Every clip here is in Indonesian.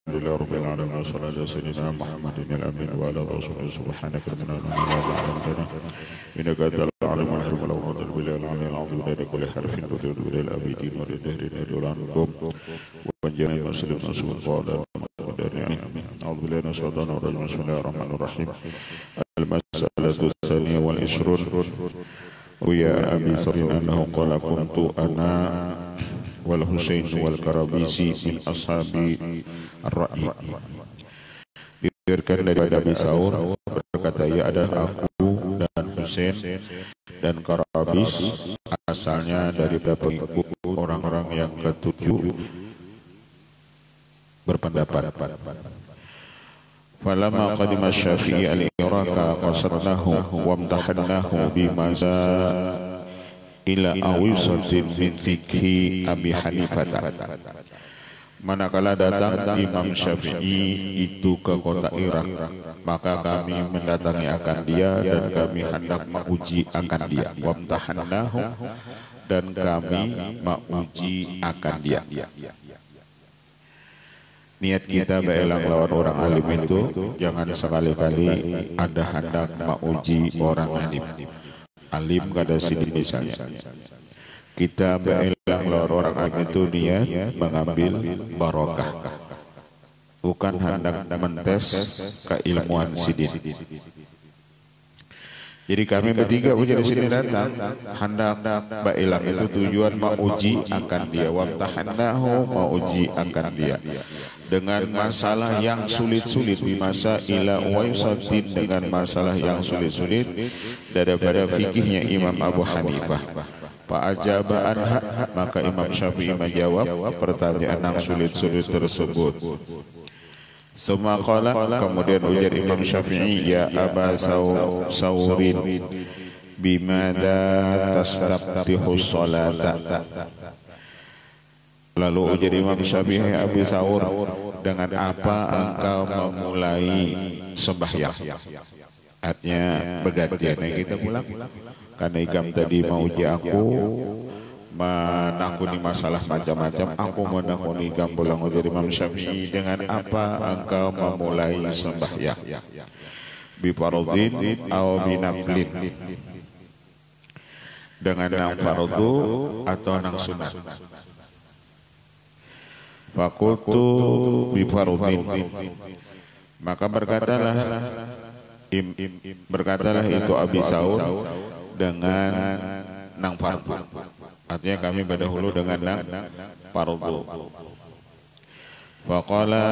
Alhamdulillah Rabbil Alamin wassalatu sayyidina Muhammadin al-amin wa ala rasulih subhanaka rabbana wa bihamdika innaka antal alimul hakim wa la bil alamin a'udzu bi kulli harfin wa tu'udzu bil abidin wa dahrin dulankum wa jami'il muslimin subhanahu wa ta'ala a'udzu billahi minash shaitanir rajim bismillahirrahmanirrahim al-mas'alatu tsaniyah wal 20 ya abi sarin annahu qala kuntu ana wal Husain wal Karabisi min ashabi ar-ra'i. Diriwayatkan dari Abi Saur berkata, ya ada aku dan Husain dan Karabis asalnya dari pengikut orang-orang yang ketujuh berpendapat. Falamma qadima Syafi'i al-Iraka qasadnahu wa amtahannahu bimaza ila awisatin min fikhi Abi Hanifah. Manakala datang Imam Syafi'i itu ke kota Irak, maka kami mendatangi akan dia dan kami hendak menguji akan dia. Wamtahannahu, dan kami menguji akan dia. Niat kita berelang lawan orang alim itu jangan sekali-kali Anda hendak menguji orang alim. Alim kada sini misalnya. Kita berelang lawan orang alim itu niat mengambil barokah, bukan hendak mentes keilmuan sidin. Jadi kami bertiga ujar sini datang hendak berelang itu tujuan menguji akan dia, wamtahannahu, menguji akan dia dengan masalah yang sulit-sulit, bimasa ila waisatin, dengan masalah yang sulit-sulit daripada fikihnya Imam Abu Hanifah. Fa'ajaba anha, maka Imam Syafi'i menjawab pertanyaan yang sulit-sulit tersebut. Suma qala, kemudian ujar Imam Syafi'i, ya Aba Saurin bimada tastaftihu sholata. Lalu ujar Imam Syafi'i, Abi Saur, dengan apa engkau memulai sembahyang? Artinya bergantian kita pulang. Karena ikam tadi mau uji aku, menakuni masalah macam-macam, aku menakuni ikam pulang. Ujar Imam Syafi'i, dengan apa engkau memulai sembahyang? Bi fardhin aw bi naflin, dengan nang fardu atau nang sunat. Fakultu bi fardhin, maka berkatalah itu Abi Saur dengan nang fardu. Artinya kami berdahulu dengan nang fardu. Faqala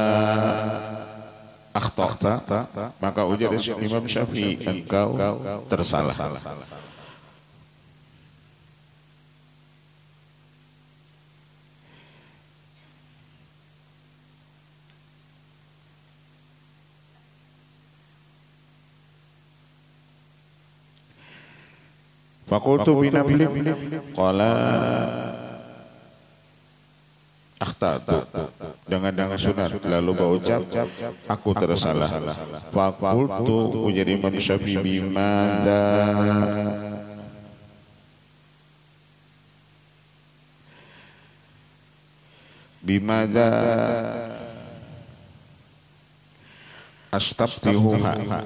akhtakhta, maka ujar Imam Syafi'i, engkau tersalah. Fakultu binaflin, qala akhtatu, dengan sunat. Lalu berucap, aku tersalah. Fakultu, ujar Imam Syafi'i, bimada astaftihuha,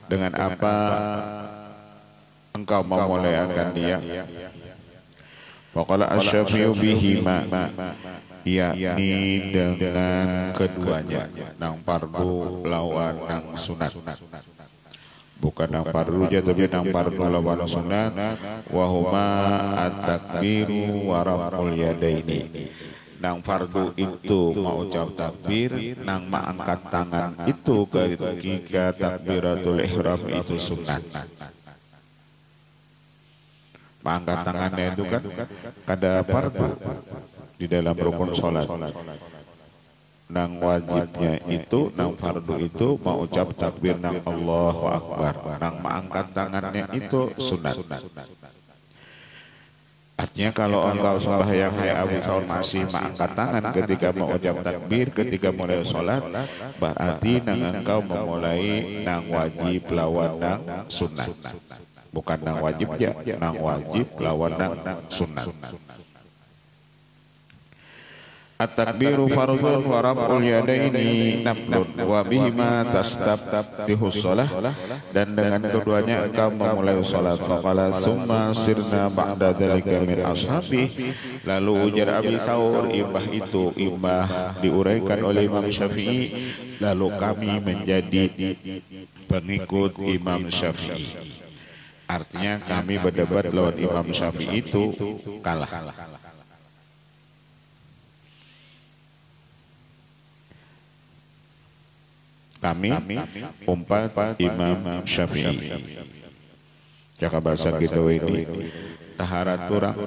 dengan apa engkau memulai akan dia? Faqala asy-Syafi'u bihima, yakni dengan keduanya, nang fardu lawan nang sunat. Bukan nang fardu aja, tapi nang fardu lawan sunat. Wa huma at-takbiru wa raf'ul yadaini. Nang fardu itu mau ucap takbir, nang mengangkat tangan itu ketika takbiratul ihram itu sunat. Mengangkat tangannya itu kan kada fardu di dalam rukun sholat. Nang wajibnya itu, nang fardu itu mau ucap takbir nang Allahu Akbar. Nang mengangkat tangannya itu sunat. Artinya kalau engkau sembahyang hai Abi Saur masih mengangkat tangan ketika mau ucap takbir, ketika mulai sholat, berarti nang engkau memulai nang wajib lawan nang sunat. Bukan nang wajib ya, nang wajib lawan nang sunat. At-takbiru fardhun wa raf'ul yadaini naflun wa bihima tastabtihus shalah, dan dengan keduanya engkau memulai salat. Faqala summa sirna ba'da dzalika min ashabi, lalu ujar Abi Tsaur, imbah diuraikan oleh Imam Syafi'i, lalu kami menjadi pengikut Imam Syafi'i. Artinya kami berdebat lawan Imam Syafi'i itu kalah. Kami umpat Imam Syafi'i. Jaka bahasa kita ini taharat orang,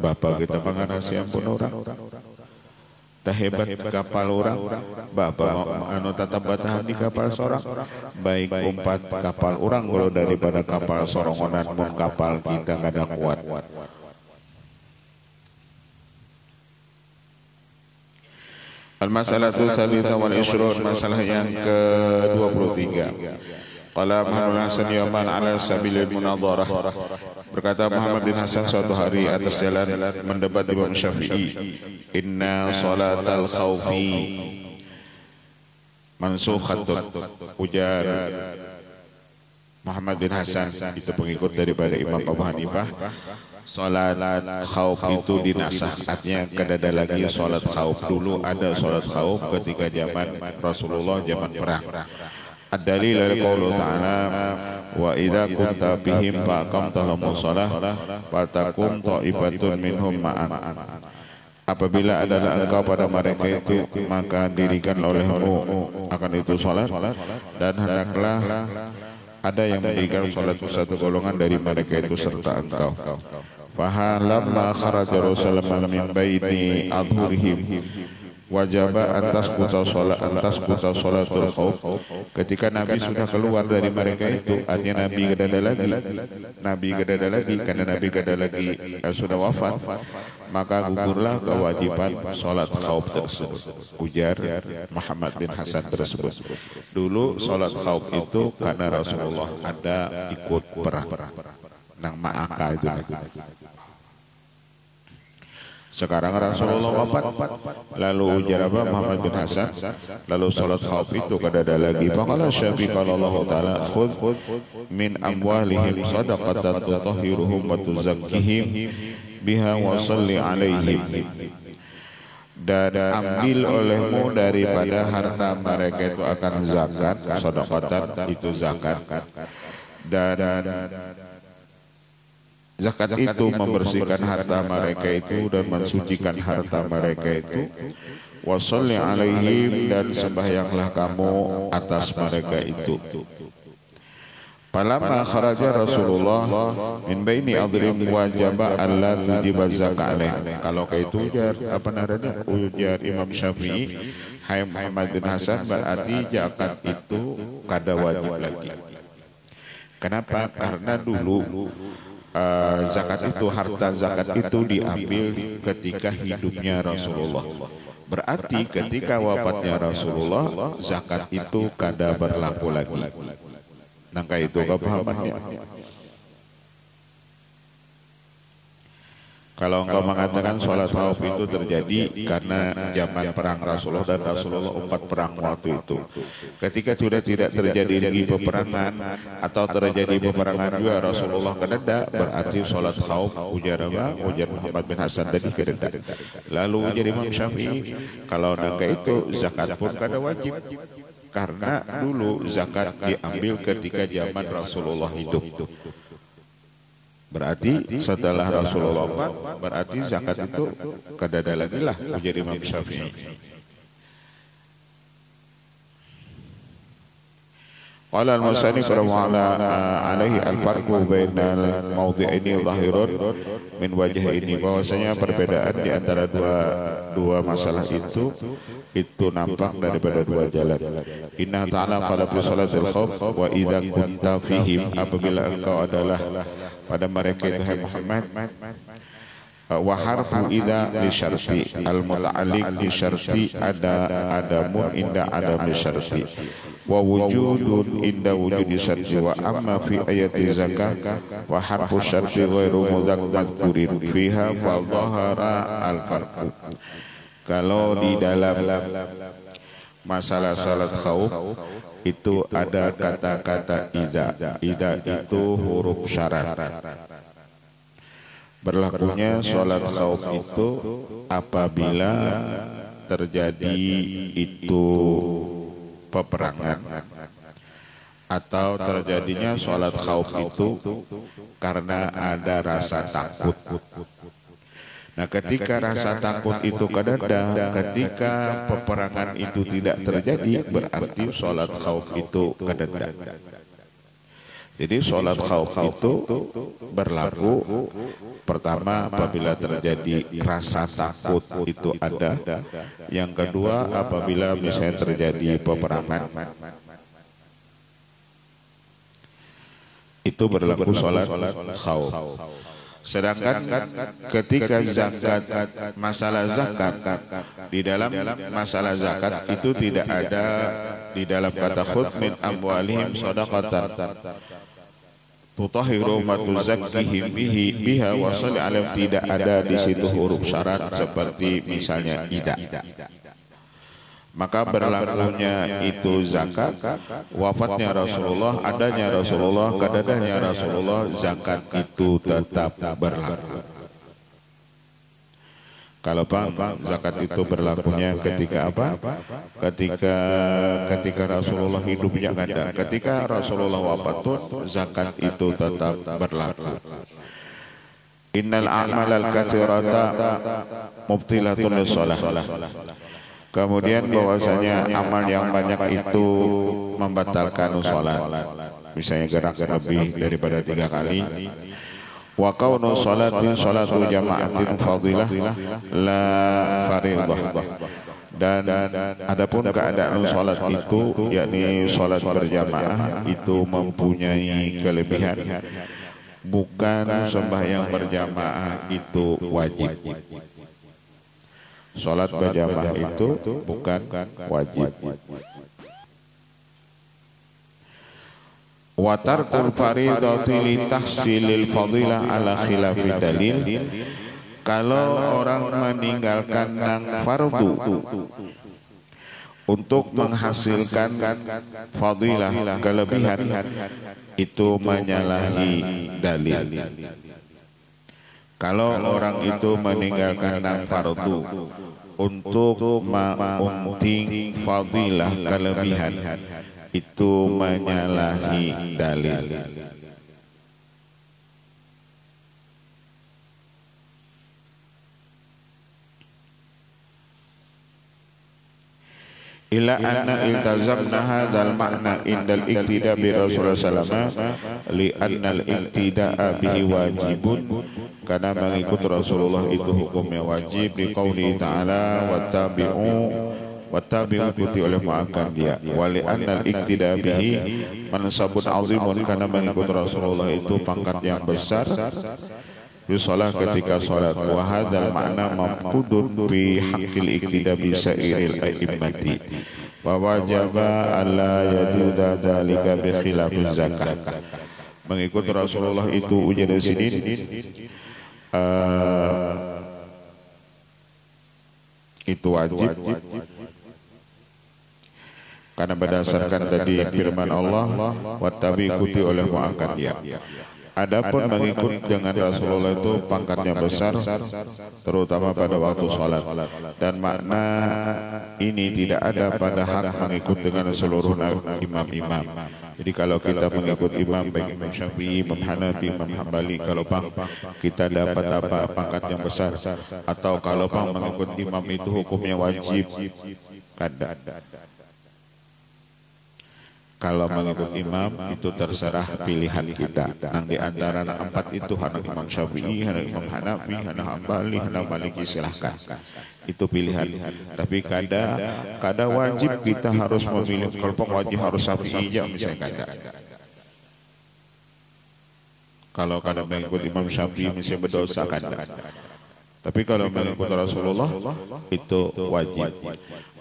bapak kita pangarasi ampun orang, tahebat kapal orang, bapak anu tatap batahan di kapal sorang, baik umpat kapal orang kalau daripada kapal sorongonan mun kapal kita kada kuat. Al-masalatu salisa wal ishrun, masalah yang ke-23. Qala Muhammad Hasan yaman ala sabilil munadharah. Berkata Muhammad bin Hasan suatu hari atas jalan mendebat Imam Syafi'i. Inna salatal khawfi mansukhatun. Ujar Muhammad bin Hasan, itu pengikut daripada Imam Abu Hanifah, salat khauf itu dinasah. Artinya kada ada lagi salat khauf. Dulu ada salat khauf ketika zaman Rasulullah, zaman perang. Ad-dalil al-qaulu ta'ala wa idza kunta bihim faqamta lahumus shalah fatakum ta'ibatun minhum ma'an. Apabila adalah engkau pada mereka itu, maka dirikan olehmu akan itu salat, dan hendaklah ada yang mendirikan salat satu golongan dari mereka itu serta engkau. Fahalamma kharaja Rasulullah min baini adhurihim wajaba antas kuta sholatul khauf. Ketika Nabi sudah keluar dari mereka itu, artinya Nabi gak ada lagi karena Nabi gak ada lagi sudah wafat, maka gugurlah kewajiban sholat khauf tersebut. Ujar Muhammad bin Hasan tersebut, dulu sholat khauf itu karena Rasulullah ada ikut perang nang Ma'aka itu. Sekarang Rasulullah wafat, lalu ujar apa Muhammad bin Hasan, lalu salat khauf itu kada ada lagi. Faqala Syafi'i qala Allah taala khudh min amwalihim shadaqatan tutahhiruhum wa tuzakkihim biha wa shalli alaihim. Dan ambil olehmu daripada harta mereka itu akan zakat, shadaqatan itu zakat, dan zakat itu membersihkan harta mereka itu dan mensucikan harta mereka itu. Washolli alaihim, dan sembahyanglah kamu atas mereka itu. Falamma kharaja Rasulullah min baini adrim wajaba alla tujiba zakat alaih. Kalau kayak itu ujar apa namanya, ujar Imam Syafi'i, hai Muhammad bin Hasan, berarti zakat itu kada wajib lagi. Kenapa? Karena dulu zakat itu, harta zakat itu diambil ketika hidupnya Rasulullah. Berarti ketika wafatnya Rasulullah, zakat itu kada berlaku lagi. Nangka itu kepahamannya. Kalau engkau mengatakan sholat khauf itu terjadi karena zaman perang Rasulullah dan Rasulullah umpat perang waktu itu. Ketika sudah tidak terjadi lagi peperangan atau terjadi peperangan juga Rasulullah kededa, berarti sholat khauf ujar Muhammad bin Hasan tadi kededa. Lalu ujar Imam Syafi'i, kalau nangka itu zakat pun kada wajib. Karena dulu zakat diambil ketika zaman Rasulullah hidup. Berarti setelah Rasulullah wafat, berarti zakat itu kada ada lagi lah, ujar Imam Syafi'i. Qala al-musannif rahimahullah alaihi al-farqu bainal mawdi'aini dhahirun min wajhaini, bahwasanya perbedaan di antara dua masalah itu nampak daripada dua jalan. Inna ta'ala qala fi salatil khauf wa idza kunta fihim, apabila engkau adalah pada mereka itu hai Muhammad, wa harfu idza li syarti al muta'alliq li syarti adamun inda adami syarti wa wujudun inda wujudi syarti, wa amma fi ayati zakah wa harfu syarti ghairu mudzakurin fiha fa dhahara al farqu. Kalau di dalam masalah salat khauf itu ada kata-kata ida. Ida itu huruf syarat. Berlakunya salat khauf itu apabila terjadi itu peperangan atau terjadinya salat khauf itu karena ada rasa takut. Nah, ketika rasa takut itu kadada, ketika peperangan itu tidak terjadi, berarti salat khauf itu kadada. Jadi salat khauf itu berlaku pertama apabila terjadi rasa takut itu ada, yang kedua apabila misalnya terjadi peperangan itu berlaku salat khauf. Sedangkan ketika zakat, masalah zakat, di dalam masalah zakat itu tidak ada di dalam kata khudz min amwalihim shadaqatan tutahhiru ma tuzakkihim biha wa shalli alaihim, tidak ada di situ huruf syarat seperti misalnya ida. Maka berlakunya itu zakat, wafatnya Rasulullah, adanya Rasulullah, kadadanya Rasulullah, zakat itu tetap berlaku. Kalau zakat itu berlakunya ketika apa? Ketika Rasulullah hidupnya ada. Ketika Rasulullah wafat pun zakat itu tetap berlaku. Innal a'malal katsirata mubtilatun lis-shalah. Kemudian bahwasanya amal yang banyak itu membatalkan sholat. Misalnya gerak lebih daripada 3 kali. Wa kaunu sholatin sholatu jama'atin fadilah la faridah. Dan adapun keadaan sholat itu, yakni sholat berjamaah itu mempunyai kelebihan. Bukan sembahyang berjamaah itu wajib. Sholat berjamaah itu bukan wajib. Wa tarkul faridati li tahsilil fadilah ala khilafi dalil. Kalau orang meninggalkan fardu untuk menghasilkan fadilah, kelebihan, itu menyalahi dalil. Kalau orang itu meninggalkan fardu untuk mengunting fadilah, kelebihan, itu menyalahi dalil. Ila anna iltazamna hadzal ma'na indal iqtida bi Rasulullah sallallahu alaihi wasallam li anna al iqtida'a bihi wajibun, karena mengikut Rasulullah itu hukumnya wajib, di qauli ta'ala wattabi'u ikuti oleh maafkan dia, wa li anna al iqtida bihi mansabun azimun, karena mengikut Rasulullah itu pangkat yang besar sholat ketika sholat. Wa hadzal ma'na mamqudun fi haqqil iqtida bi sa'iril a'immati wa wajaba alla yajuda dzalika bi khilafiz zakat. Mengikut Rasulullah itu ujar di sini itu wajib, karena berdasarkan tadi firman Allah, wattabi ikuti oleh mu'akkad dia. Adapun mengikut dengan Rasulullah itu pangkatnya besar, terutama pada waktu sholat, dan makna ini tidak ada pada hak mengikut dengan seluruh imam-imam. Jadi kalau kita mengikut imam, baik Imam Syafi'i, Imam Hanafi, Imam Hambali, kalau kita dapat apa pangkat yang besar, atau kalau mengikut imam itu hukumnya wajib, kada. Kalau mengikut imam itu terserah pilihan kita. Yang di antara 4 itu hana Imam Syafi'i, hana Imam Hanafi, hana Hambali, hana Maliki, silahkan. Itu pilihan. Tapi kada wajib kita harus memilih. Kalau wajib harus Syafi'i aja misalnya kada. Kalau kada mengikut Imam Syafi'i misalnya berdosa kada. Tapi kalau mengikuti Rasulullah itu wajib.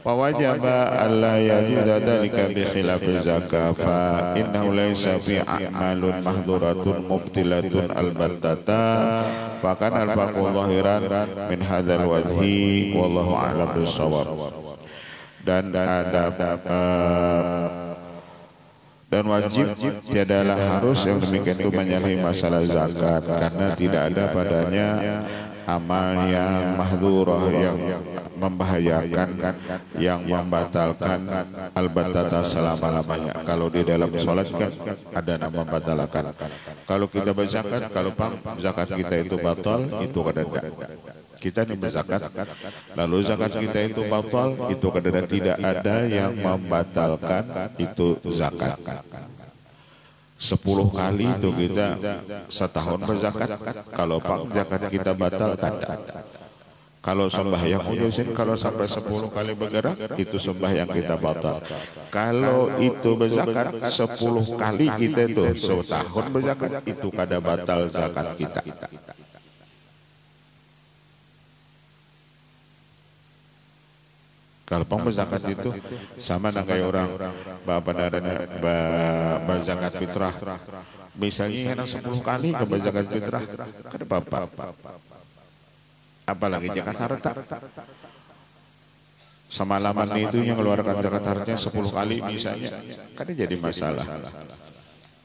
Wa wajaba alla yajuda dzalika bi khilafil zakah fa innahu laysa fi a'malun mahdhuratun mubtilatun albattata fa kana al-faqu zahiran min hadzal wajhi wallahu a'lam bissawab. Dan ada dan wajib tiadalah harus yang demikian itu menyalahi masalah zakat karena tidak ada padanya amal yang mahdzurah yang membahayakan yang membatalkan al-battata selama-lamanya. Kalau di dalam sholat kan ada nama membatalkan. Kalau kita berzakat, kalau zakat kita itu batal, itu kadang kita ini berzakat, lalu zakat kita itu batal, itu kadang tidak ada yang membatalkan itu zakat. 10 kali itu kita setahun berzakat, kalau zakat kita batal tak. Kalau sembahyang ujusin kalau sampai 10 kali bergerak itu sembahyang kita batal. Kalau itu berzakat 10 kali kita itu setahun berzakat itu kada batal zakat kita. Kalau berzakat itu sama dengan kayak orang berzakat fitrah. Misalnya hanya 10 kali ke berzakat fitrah, kada apa-apa. Apalagi zakat harta. Semalaman itu yang mengeluarkan zakat hartanya 10 kali misalnya, kada jadi masalah.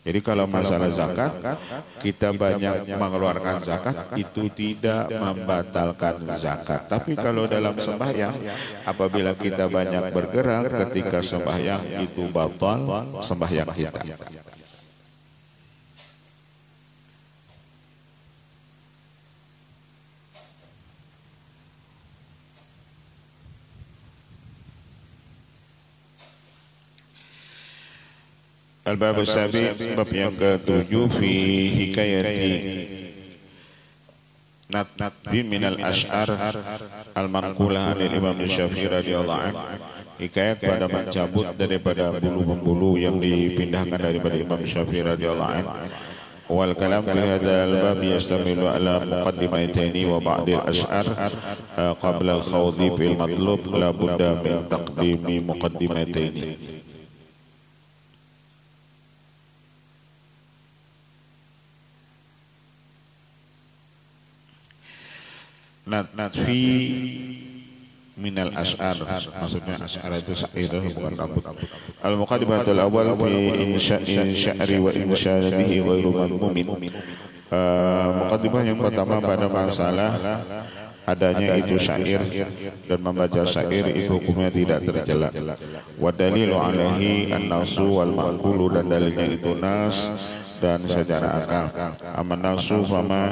Jadi kalau masalah zakat, kita banyak mengeluarkan zakat, itu tidak membatalkan zakat. Tapi kalau dalam sembahyang, apabila kita banyak bergerak ketika sembahyang itu batal sembahyang kita. Al-bab as-sabi, bab yang ke-7 fi hikayati natbi min al-ash'ar al-manqulah anil Imam Syafi'i radhiyallahu anhu. Hikayat pada mencabut daripada bulu-bulu yang dipindahkan daripada Imam Syafi'i radhiyallahu anhu. Wal kalam fi hadzal bab yastamilu ala muqaddimataini wa ba'd al-ash'ar qabla al-khawdi fil matlub la budda min taqdimi muqaddimataini. Natfi minal ash'ar, maksudnya ash'ar itu sa'ir bukan rambut. Al-muqaddimatul awal fi insya'ri wa insya'bihi ghairu madmumin. Muqaddimah yang pertama pada masalah adanya itu syair dan membaca syair itu hukumnya tidak tercela. Wa dalilu alaihi an-nasu wal ma'qulu, dan dalilnya itu nas dan secara akal. Aman nasu fama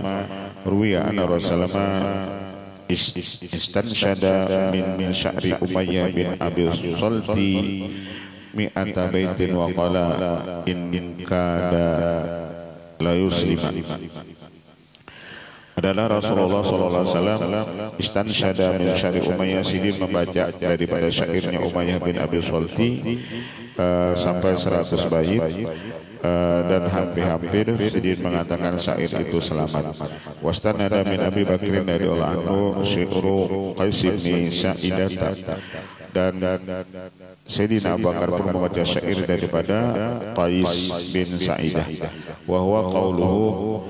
ruwiya anna Rasulullah istansyada min sya'ri Umayyah bin Abi Salti mi'ata baitin wa qala in kada la yuslima. Adalah Rasulullah SAW istansyada min sya'ri Umayyah, Sidin membaca daripada syairnya Umayyah bin Abi Salti sampai 100 bait. Dan hampir-hampir Sidin mengatakan syair itu selamat. Wastanada min Abi Bakrin dari Allah anhu syi'ru Qais bin Sa'idah, dan Sayyidina Abu Bakar pun membaca syair daripada Qais bin Sa'idah. Wa huwa qauluhu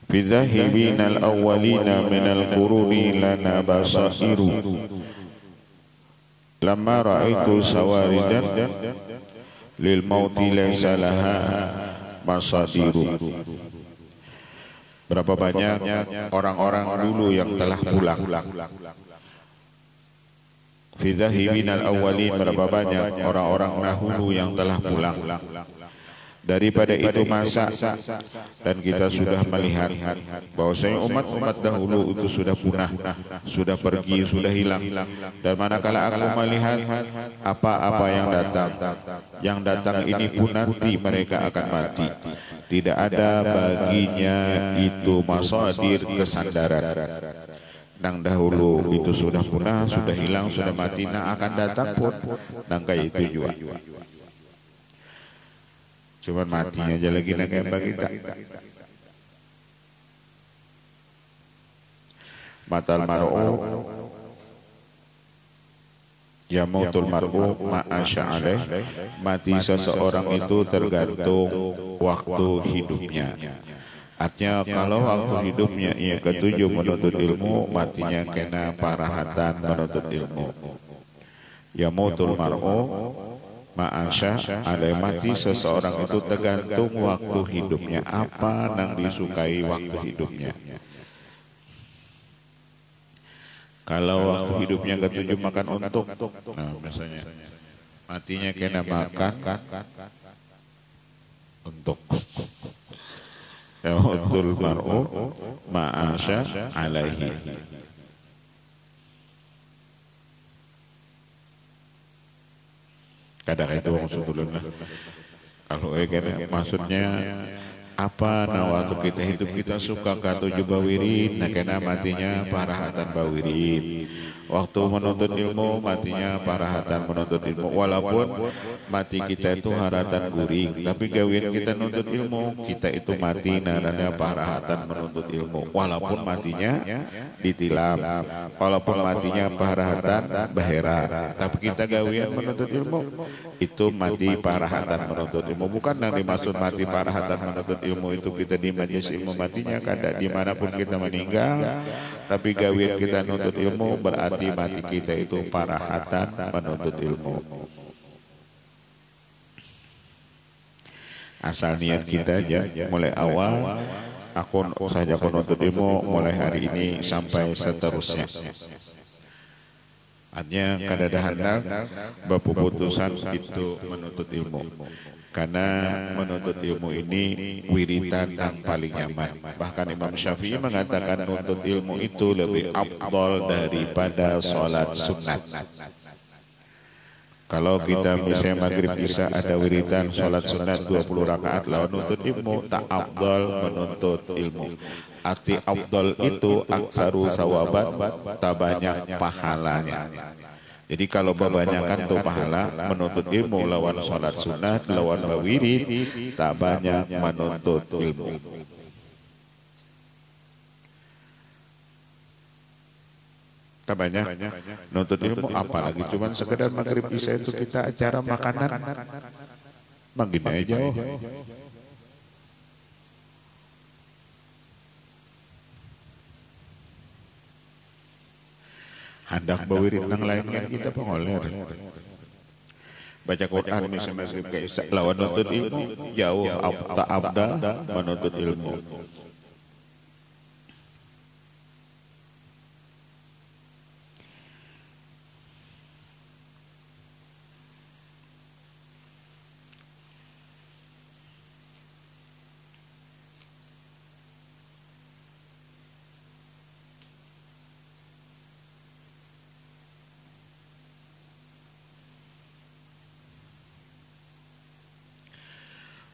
fi dhahibina al-awwalina minal quruni lana basairu lamma ra'aitu sawaridan lil mauti laysa laha masadiru. Berapa banyak orang-orang dulu yang telah pulang. Fi dhahibina al-awwalin, berapa banyak orang-orang dahulu yang telah pulang daripada itu masa, dan kita sudah melihat bahwasanya umat-umat dahulu itu sudah punah, sudah pergi, sudah hilang. Dan manakala aku melihat apa-apa yang datang ini pun nanti mereka akan mati, tidak ada baginya itu masadir kesandaran. Nang dahulu itu sudah punah, sudah hilang, sudah mati, nah akan datang pun nang kayak itu juga. cuman matinya aja lagi kayak bagita. Matal mar'u ya mautul mar'u ma'asya alaih, mati seseorang itu tergantung waktu hidupnya. Artinya kalau waktu hidupnya ia ketujuh menuntut ilmu, matinya kena parahatan menuntut ilmu. Ya mautul mar'u ma'asya alaih, mati seseorang itu tergantung waktu hidupnya, apa yang disukai waktu hidupnya. Kalau waktu hidupnya ketujuh makan untuk, nah misalnya matinya kena makan untuk. Yautul mar'u ma'asya alaihi. Kadang itu maksudnya. Kalau maksudnya apa waktu kita hidup kita suka katujuh bawirin, nah kena matinya parahatan bawirin. Waktu menuntut ilmu matinya parahatan menuntut ilmu, walaupun mati kita itu haratan guring, tapi gawian kita nuntut ilmu kita itu mati naranya parahatan menuntut ilmu, walaupun matinya ditilam, walaupun matinya parahatan bahera, tapi kita gawian menuntut ilmu itu mati parahatan menuntut ilmu. Bukan yang dimaksud mati parahatan menuntut ilmu itu kita di majelis ilmu matinya kada dimanapun kita meninggal, tapi gawian kita nuntut ilmu berarti mati kita itu parahatan menuntut ilmu. Asal niat kita aja mulai awal aku saja menuntut ilmu mulai hari ini sampai seterusnya. Artinya kada hendak berputusan itu menuntut ilmu, karena menuntut ilmu ini wiridan yang paling nyaman. Bahkan Imam Syafi'i mengatakan menuntut ilmu itu lebih afdal daripada sholat sunat. Kalau kita misalnya maghrib bisa ada wiridan sholat sunat 20 rakaat lawan menuntut ilmu, tak afdal menuntut ilmu. Arti afdal itu aksaru sawabat, tak banyak pahalanya. Jadi kalau kebanyakan tuh pahala menuntut ilmu lawan sholat sunat, lawan bawirid, tak banyak menuntut ilmu. Tak banyak menuntut ilmu, apalagi cuman sekedar maghrib isya itu kita acara makanan, begini aja. Hendak bawirid nang lain kan kita pengoler. Baca Quran misalnya maghrib ke isya lawan menuntut ilmu, jauh tak abda menuntut ilmu.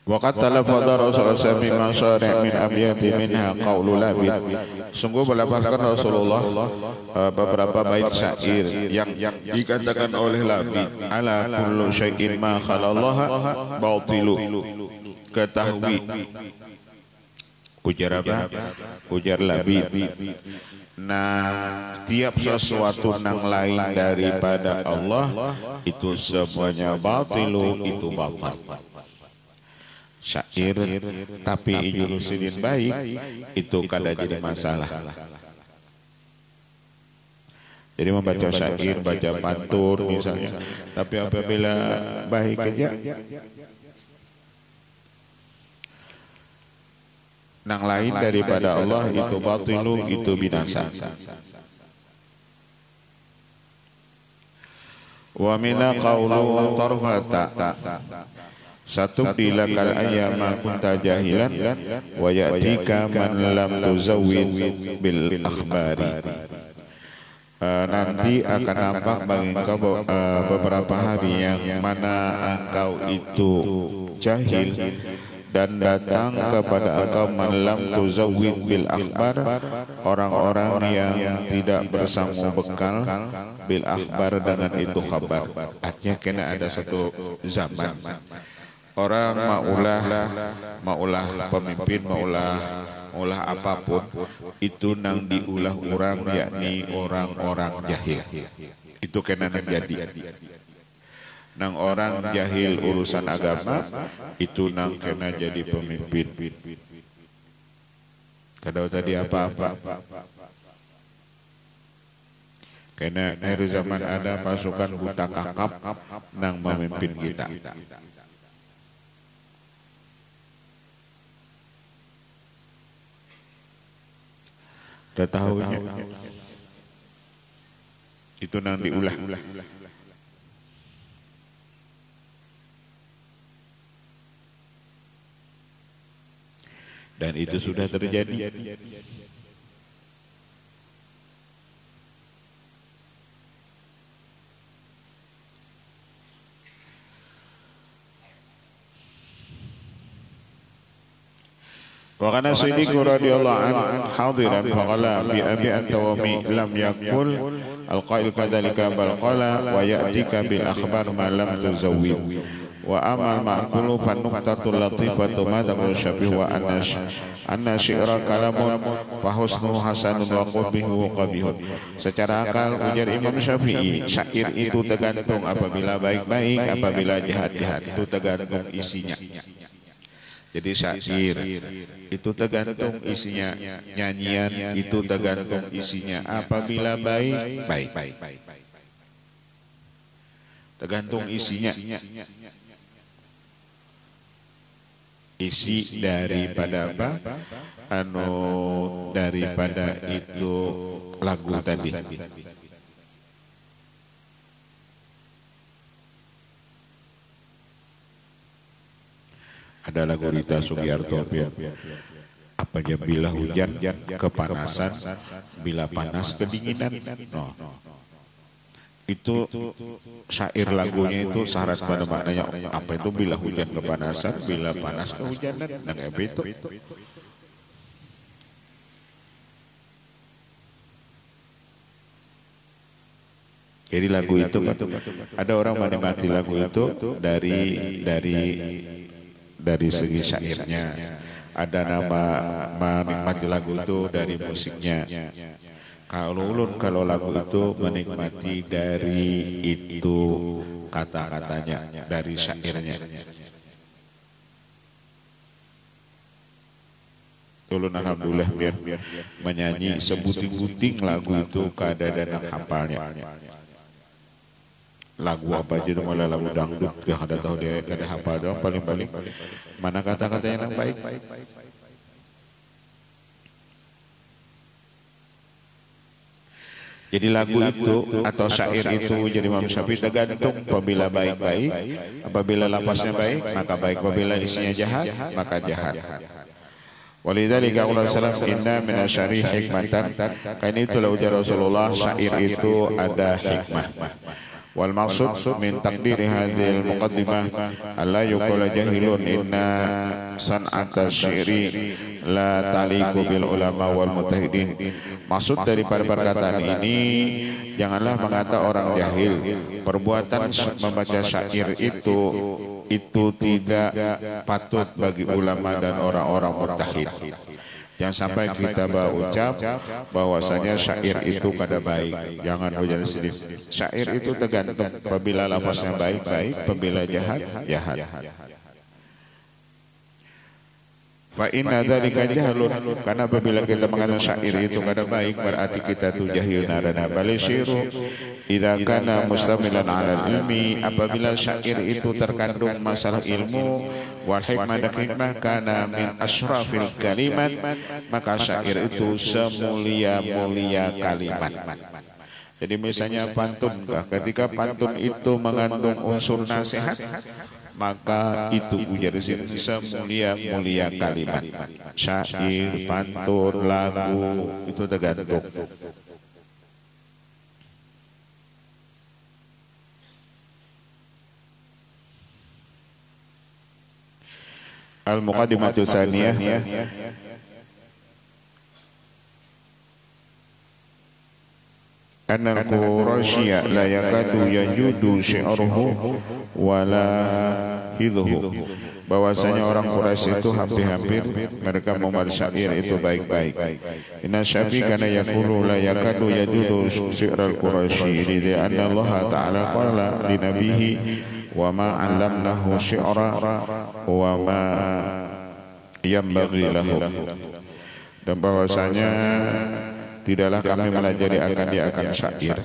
Waqat talafadha Rasulullah min masyari' min abyati minha qawlu labid. Sungguh melafazkan Rasulullah beberapa bait syair yang dikatakan oleh Labid. Ala kullu syai'in ma khalallaha batilu. Ketahui. Ujar apa? Ujar Labid. Nah, tiap sesuatu yang lain daripada Allah itu semuanya batilu, itu batal. Syair tapi jurusidin baik itu kada jadi masalah. Jadi membaca syair, baca pantur misalnya, tapi apabila baik aja nang lain daripada Allah itu batilu, itu binasa. Wa mina qawlu tarfata satu dilakal ayyama kunta jahilan wa ya'tika man lam tuzawwid bil akhbari. Nanti akan nampak bagi engkau beberapa hari yang mana engkau itu jahil dan datang kepada engkau man lam tuzawwid bil akhbar, orang-orang yang tidak bersama bekal bil akhbar dengan itu khabar. Artinya kena ada satu zaman Orang maulah pemimpin, maulah apapun itu nang diulah orang, yakni orang-orang jahil. Itu kena jadi. Nang orang jahil urusan agama itu nang kena jadi pemimpin. Kadang tadi apa-apa. Karena dari zaman ada pasukan buta kakap nang memimpin kita. Udah tahunya itu nang diulah. Dan itu sudah terjadi. Wa kana Siddiq radhiyallahu anhu hadiran faqala bi abi anta wa mi lam yaqul al-qail kadzalika bal qala wa ya'tika bil akhbar ma lam tuzawwid wa amal ma'qulu fan nuqtatul latifatu ma taqul syabih wa anna syi'ra kalamun fa husnu hasanun wa qabihu qabihun. Secara akal ujar Imam Syafi'i, syair itu tergantung apabila baik-baik, apabila jahat-jahat, itu tergantung isinya. Jadi syair itu tergantung isinya, nyanyian itu tergantung isinya. Apabila baik, baik. Tergantung isinya. Isi daripada apa? Daripada itu lagu tadi. Ada lagu Rita Sugiarto, apa aja bila hujan kepanasan, bila panas kedinginan. No. Itu syair lagunya itu syarat pada maknanya apa itu bila hujan kepanasan, bila panas kehujanan. Nah, itu. Jadi lagu itu ada orang menikmati lagu itu dari segi syairnya, ada nama menikmati lagu itu dari musiknya. Kalau lagu itu menikmati dari itu kata-katanya, dari syairnya. Ulun alhamdulillah biar menyanyi sebuting-buting lagu itu keadaan hafalnya. Lagu apa aja malah lagu dangdut, gak ada tahu dia kada hafal doang, paling-paling mana kata-kata yang baik. Jadi lagu itu atau syair itu jadi Imam Syafi'i tergantung apabila baik-baik, apabila lafaznya baik maka baik, apabila isinya jahat maka jahat. Walidzalika qala sallallahu alaihi wasallam inna minasyari hikmatan, karena itulah ujar Rasulullah, syair itu ada hikmah. Wal maksud min taqdiri hadhil muqaddimah alla yuqala jahilun inna san'ata syi'ri la taliqu bil ulama wal mujtahidin. Maksud daripada perkataan ini, janganlah mengata orang jahil perbuatan membaca syair itu tidak patut bagi ulama dan orang-orang mujtahid. Jangan sampai kita berucap bahwasanya syair itu kada baik. Jangan ujar sedih. Syair itu tergantung apabila lafaznya baik-baik, apabila jahat. Fa inna dzalika jahlun, karena apabila kita mengatakan syair itu kada baik berarti kita tu jahil narana. Balisyiru idza kana mustamilan 'ala ilmi, apabila syair itu terkandung masalah ilmu, wal hikmah dan hikmah kana min asyrafil kalimat, maka syair itu semulia-mulia kalimat. Jadi misalnya pantun, ketika pantun itu mengandung unsur nasihat, maka itu ujar sini semulia-mulia kalimat. Syair, pantun, lagu itu tergantung. Al-Muqaddimatu Tsaniyah. Anna Quraisya la yakadu yajudu syi'ruhu wala hidhu, bahwasanya orang Quraisy itu hampir-hampir mereka membuat syair itu baik-baik. Inna syafi kana yaqulu la yakadu yajudu syi'ral Quraisy li anna Allah ta'ala qala li nabihi wa ma 'allamnahu syi'ra wa ma yanbaghi lahu. Dan bahwasanya tidaklah kami melajari akan dia akan syair,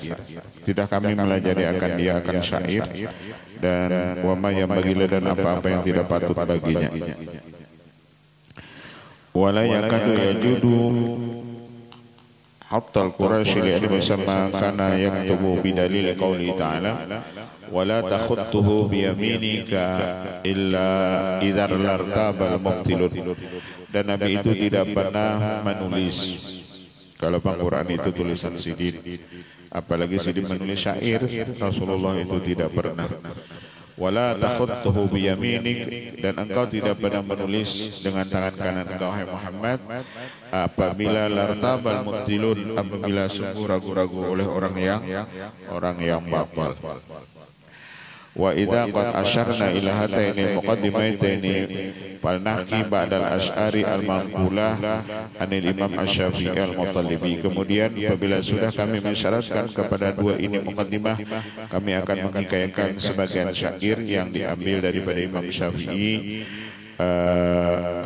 tidak kami melajari akan dia akan syair, dan wama yang bagilah dan apa-apa yang tidak patut baginya. Wala yakadu yajudu hatta al-Quraisy li bersama kana yaktubu bidalil qauli ta'ala wala takhuttuhu biyaminika illa idzar lartabal mubtilun. Dan Nabi itu tidak pernah menulis, kalau Al-Quran itu tulisan sidin, apalagi sidin menulis syair, Rasulullah itu tidak pernah. Wala takhuttuhu biyaminik, dan engkau tidak pernah menulis dengan tangan kanan engkau hai Muhammad apabila lartabal mubtilun, apabila sungguh ragu-ragu oleh orang yang batal. Wa idza qad asyarna ila hataini muqaddimaitaini falnahki ba'dal asy'ari al-manqulah anil Imam Asy-Syafi'i al-Muttalibi. Kemudian apabila sudah kami mensyaratkan kepada dua ini muqaddimah, kami akan menghikayatkan sebagian syair yang diambil daripada Imam Syafi'i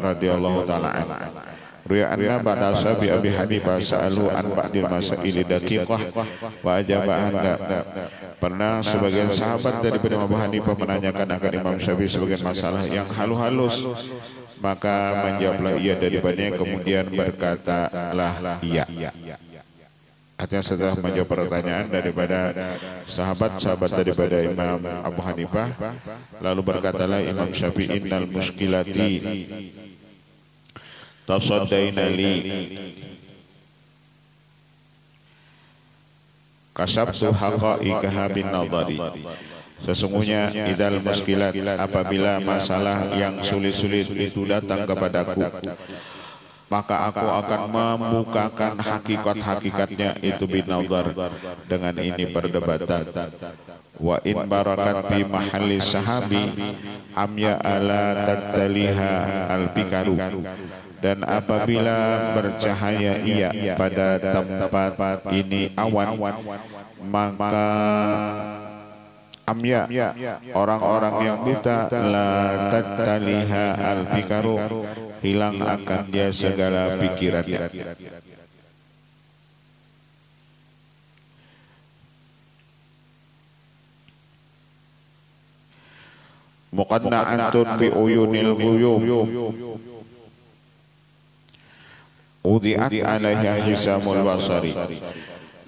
radhiyallahu taala anhu. Ruya anna ba'da sabi Abi Hanifah sa'alu an ba'dil masaili daqiqah wa ajaba anda. Pernah sebagian sahabat daripada Abu Hanifah menanyakan akan Imam Syafi'i sebagian masalah yang halus, maka menjawablah ia daripadanya, kemudian berkatalah iya. Artinya setelah menjawab pertanyaan daripada sahabat-sahabat daripada Imam Abu Hanifah, lalu berkatalah Imam Syafi'i, innal muskilati tasaddaina li kasabtu haqa'iqaha bin nadari. Sesungguhnya idal muskilat, apabila masalah yang sulit-sulit itu datang kepadaku, maka aku akan membukakan hakikat-hakikatnya itu bin nadar, dengan ini perdebatan. Wa in barakat bi mahalli sahabi amya ala tattaliha al-bikaru, dan apabila bercahaya ia pada tempat ini awan, maka amya orang-orang yang buta la tattaliha al-bikaru, hilang akan dia segala pikirannya. Muqanna'atun bi uyunil ghuyub udhi'at alaiha hisamul basari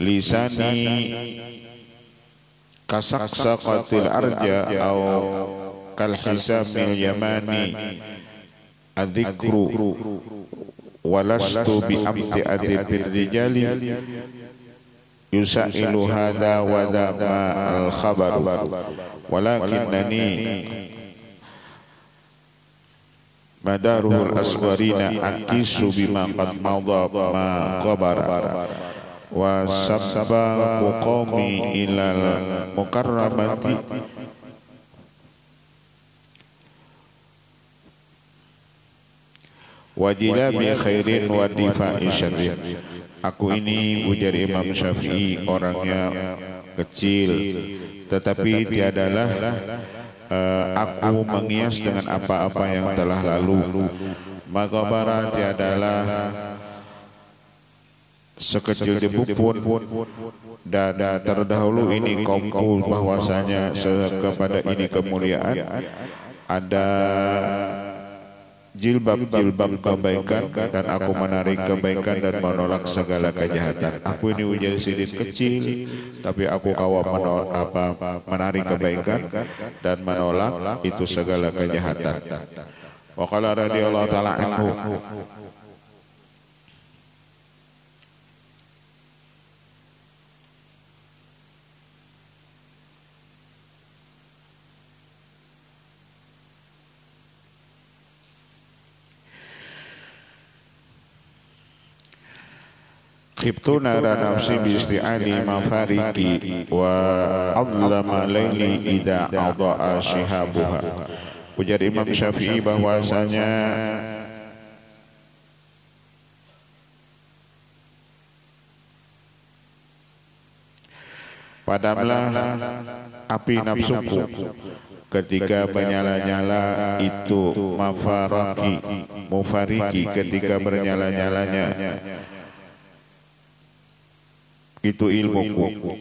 lisani kasaksaqatil arja au kal hisamil yamani adzikru walastu bi amti'atin birrijali yusailu hadha wa dama al khabar walakinnani madaruhul aswarina akisu bima qad madha ma qabara wa sabba qawmi ilal mukarramati wajila bi khairin wa difa'i syarrin. Aku ini, ujar Imam Syafi'i, orangnya kecil, tetapi tiadalah aku mengias dengan apa-apa yang telah lalu. Maka bara tiadalah sekecil debu pun, dan terdahulu ini kaumku bahwasanya kepada ini kemuliaan, ada jilbab-jilbab kebaikan, dan aku menarik kebaikan dan menolak segala kejahatan. Aku ini ujar sidin kecil, tapi aku kawat menarik kebaikan dan menolak itu segala kejahatan. Wa qala radhiyallahu ta'ala anhu, khibtu nara nafsi bi isti'ali mafariki wa adlama layli idha adha'a shihabuha. Ujar Imam Syafi'i bahwasanya padamlah api nafsuku ketika menyala-nyala itu mufariki ketika bernyala-nyalanya itu ilmuku,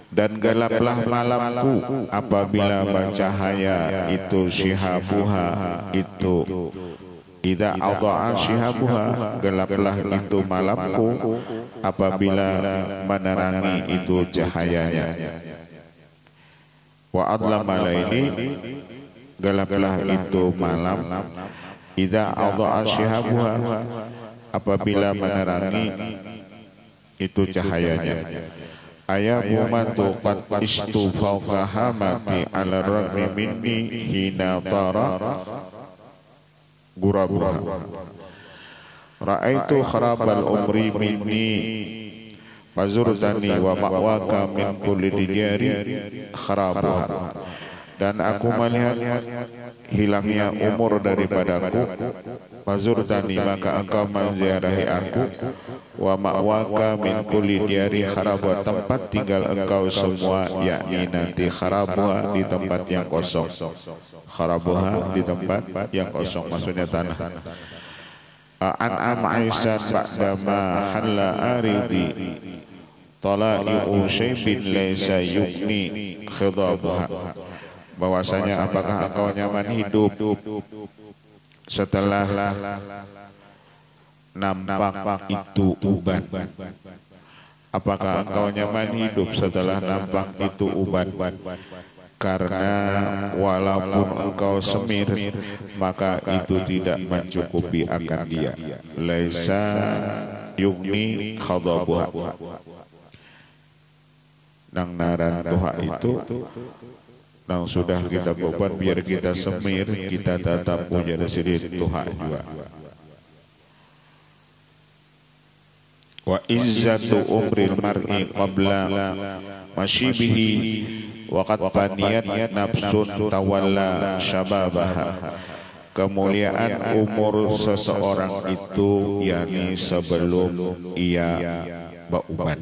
dan gelaplah malamku apabila bercahaya itu syihabuha itu idza adha'a syihabuha, gelaplah itu malamku apabila menerangi itu cahayanya. Wa adlama laili, gelaplah itu malam idza adha'a syihabuha apabila menerangi itu cahayanya. Ayabu matu qad istu fawqa hamati ala ragmi minni hina tara gurabuha ra'aitu kharabal umri minni fazurtani wa ma'waka min kulli dijari kharabuha, dan aku melihat hilangnya umur daripadaku, fazurtani maka engkau menziarahi aku, wa ma'waka min kulli diari kharabuha, tempat tinggal engkau semua, yakni nanti kharabuha di tempat yang kosong, kharabuha di tempat yang kosong maksudnya tanah. An'am Aisyah ba'dama halla aridi tala'i'u syaibin laysa yukni khidabuha, bahwasanya apakah engkau nyaman hidup setelah nampak itu uban? Apakah engkau nyaman hidup setelah nampak itu uban? Karena walaupun engkau semir, maka itu tidak mencukupi akan dia. Laisa yugni khadabuha, nang naran doa itu nang sudah kita beban biar kita semir, kita tetap punya sirin doa juga. Wa izzatu umril mar'i qabla masyibihi wa qad faniyat nafsun tawalla syababaha, kemuliaan umur seseorang itu yakni sebelum ia bauban.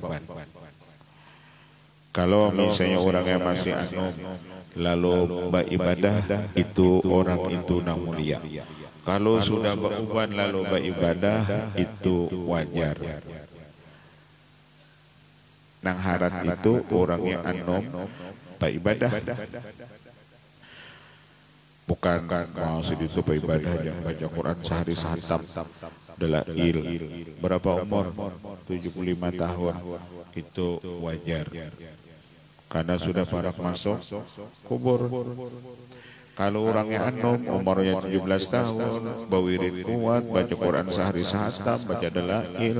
Kalau misalnya orangnya masih lalu beribadah, itu orang itu nang mulia. Kalau sudah bauban lalu beribadah, itu wajar. Nang harat itu orangnya anom beribadah, bukan maksud itu beribadah yang baca Quran sehari sehatam dalail. Berapa umur? 75 tahun, itu wajar karena sudah parak masuk kubur. Kalau orangnya anom umurnya 17 tahun, bawirid kuat, baca Quran sehari sehatam, baca dalail,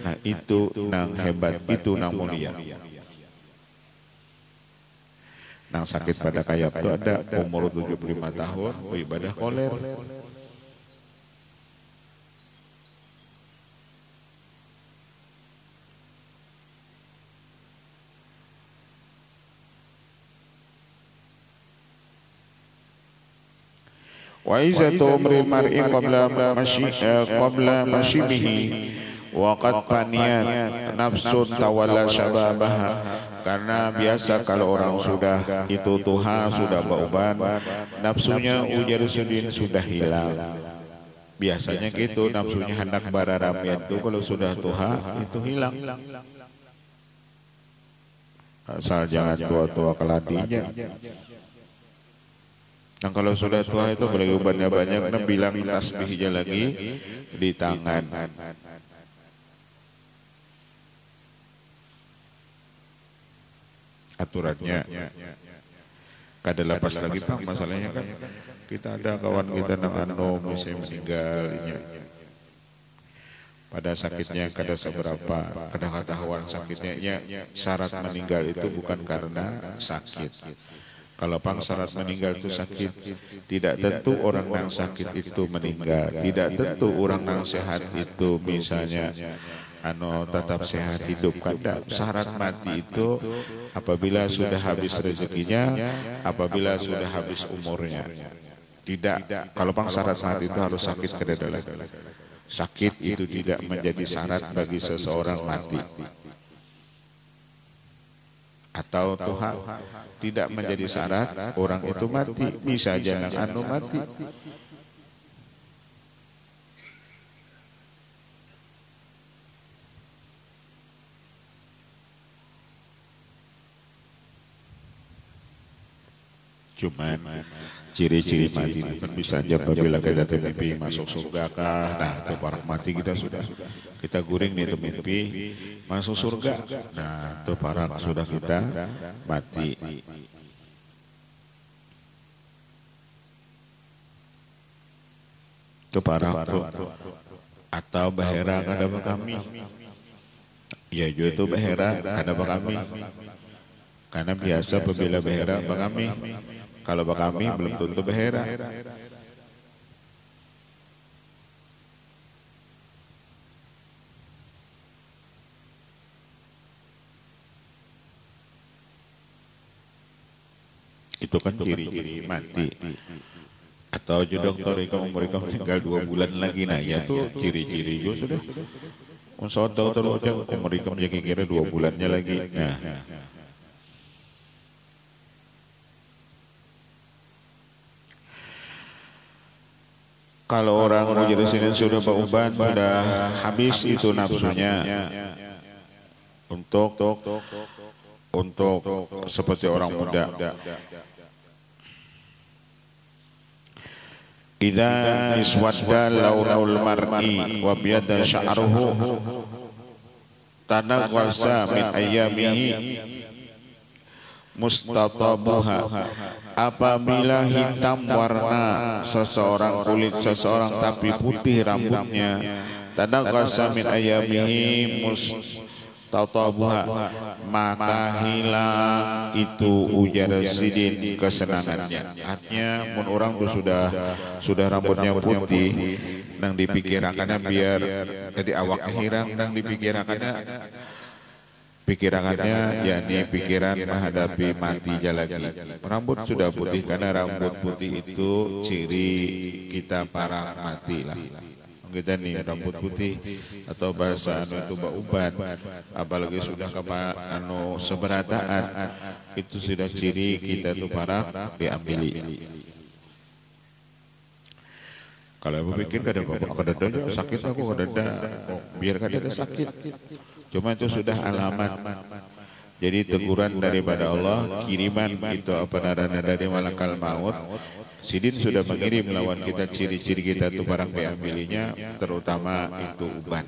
nah itu nang hebat, itu nang mulia. Nang sakit pada kayak itu ada umur 75 tahun beribadah koler. Wa izatu umril mar'i qabla masyibihi wa qad faniyat nafsun tawalla syababaha, karena biasa kalau orang sudah itu tuha, sudah bauban, nafsunya ujar sudin sudah hilang. Biasanya gitu, nafsunya hendak bararamian itu kalau sudah tuha itu hilang. Asal jangan tua-tua keladinya. Nah kalau sudah tua itu boleh ubannya banyak, nah bilang tasbihnya lagi di tangan. Aturannya kada lepas lagi Pak, masalahnya kan kita ada kawan kita nang anom misalnya meninggalnya. Pada sakitnya kada seberapa, kada ketahuan sakitnya, ya syarat meninggal itu bukan karena sakit. Kalau pang syarat meninggal itu sakit, tidak tentu orang yang sakit itu meninggal, tidak tentu orang yang sehat itu misalnya tetap sehat hidup. Kada, syarat mati itu apabila sudah habis rezekinya, apabila sudah habis umurnya. Tidak, kalau bang syarat mati itu harus sakit kededalan. Sakit itu tidak menjadi syarat bagi seseorang mati. Atau Tuhan tidak menjadi syarat orang itu mati, bisa jangan anu mati. Cuman ciri-ciri mati itu kan bisa aja apabila kita mimpi masuk surga kah. Nah, para mati kita sudah kita guring nih mimpi masuk surga. Nah, itu para sudah kita mati. Itu para atau bahera kada kami. Ya juga itu bahera kada kami. Karena biasa apabila bahera kami. Kalau kami belum tentu bahera. Itu kan ciri-ciri mati. Atau juga dokter mereka tinggal 2 bulan lagi. Nah ya tuh ciri-ciri juga sudah. Unsur dokter mereka menjadi kira 2 bulannya lagi. Nah. Kalau orang mau jadi sini sudah beruban, sudah habis itu nafsunya untuk seperti orang muda. Idza iswadda launul mar'i wa biyada sya'ruhu tanaqasa min ayyamihi mustatabuha. Apabila hitam warna seseorang, kulit seseorang tapi putih rambutnya, tanaqasa min ayyamihi mustatabuha, maka hilang itu ujar sidin kesenangannya. Artinya mun orang tuh sudah rambutnya putih nang dipikirakannya biar jadi awak hilang nang dipikirakannya yakni pikiran menghadapi mati lagi. Rambut sudah putih karena rambut putih itu ciri kita para mati lah. Kita nih rambut putih atau bahasa itu bauban, apalagi sudah ke seberataan, itu sudah ciri kita tuh para diambili. Kalau berpikir kada sakit aku kada biar kada sakit. Cuma itu sudah alamat. Jadi teguran daripada Allah, kiriman itu apa narana dari malakal maut. Sidin sudah mengirim lawan kita ciri-ciri kita itu barang diambilinya, terutama itu uban.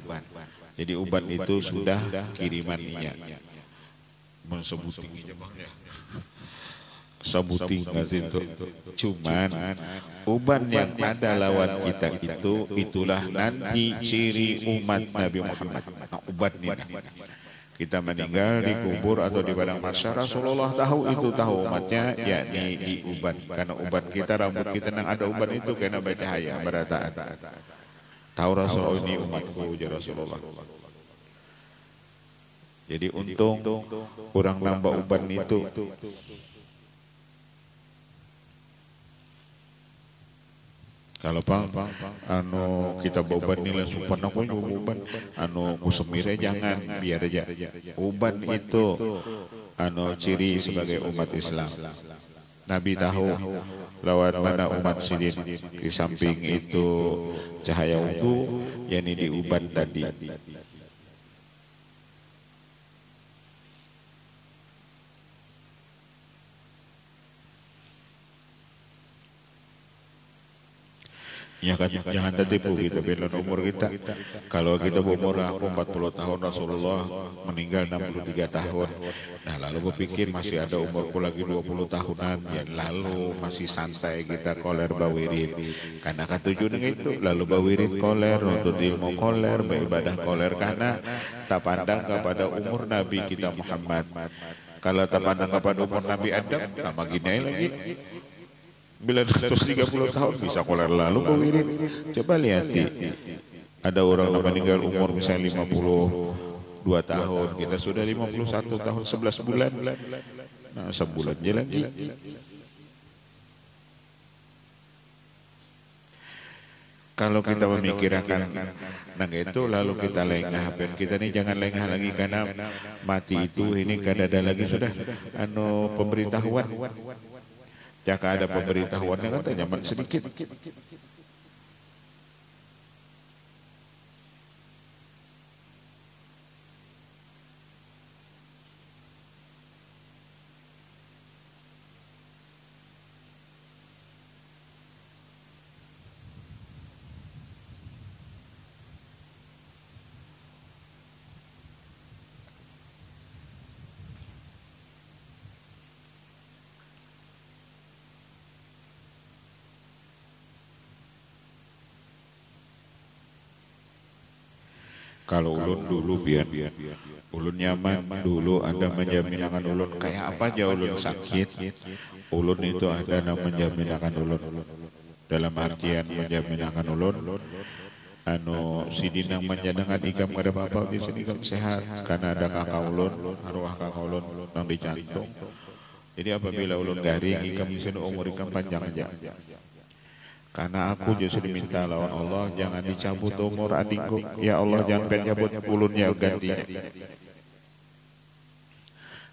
Jadi uban itu sudah kirimannya. Mensebuting sebuting itu. Cuman uban yang ada lawan kita itu itulah nanti ciri umat Nabi Muhammad. Nah, uban ini. Kita meninggal dikubur atau di padang mahsyar, Rasulullah tahu itu, tahu umatnya yakni di uban. Karena uban kita, rambut kita yang ada uban itu kena bercahaya berataan. Tahu Rasulullah ini umatku ya Rasulullah. Jadi untung kurang nambah uban itu. Kalau kita beban nilai sumpah aku beban musemire jangan biar aja. Uban itu ciri sebagai umat Islam. Nabi tahu lawan mana umat sidin, di samping itu cahaya wudu yakni di uban tadi. Ya kan, jangan tertipu gitu, bila umur kita. Kalau kita berumur 40 tahun, Rasulullah meninggal 63 tahun. Nah lalu berpikir masih ada umurku lagi 20 tahunan, ya lalu masih santai kita koler bawirin. Karena ketujuan itu, lalu bawirin koler, untuk ilmu koler, beribadah koler. Karena tak pandang kepada umur Nabi kita Muhammad. Kalau tak pandang kepada umur Nabi Adam, nama gini lagi. Bila 130 tahun bisa koler lalu bawirin. Coba lihat ada orang yang meninggal umur misalnya 52 tahun, kita sudah 51 tahun 11 bulan. Nah sebulan aja lagi. Kalau kita memikirkan nang itu lalu kita lengah, dan kita ini jangan lengah lagi karena mati itu ini kada ada lagi sudah pemberitahuan. Jika ada pemberitahuannya kan nyaman sedikit. Kalau ulun dulu biar ulun nyaman dulu ada menjamin akan ulun kayak apa aja ulun sakit, ulun itu ada menjamin akan ulun dalam artian menjamin akan ulun sidinang menjadangan ikam kada apa-apa di sini ikam sehat karena ada kakak ulun arwah kakak ulun nang di jantung. Jadi apabila ulun garing ikam di sini umur ikam panjang aja. Karena aku justru diminta lawan Allah jangan dicabut umur adikku. Ya Allah jangan pencabut ulunnya gantinya.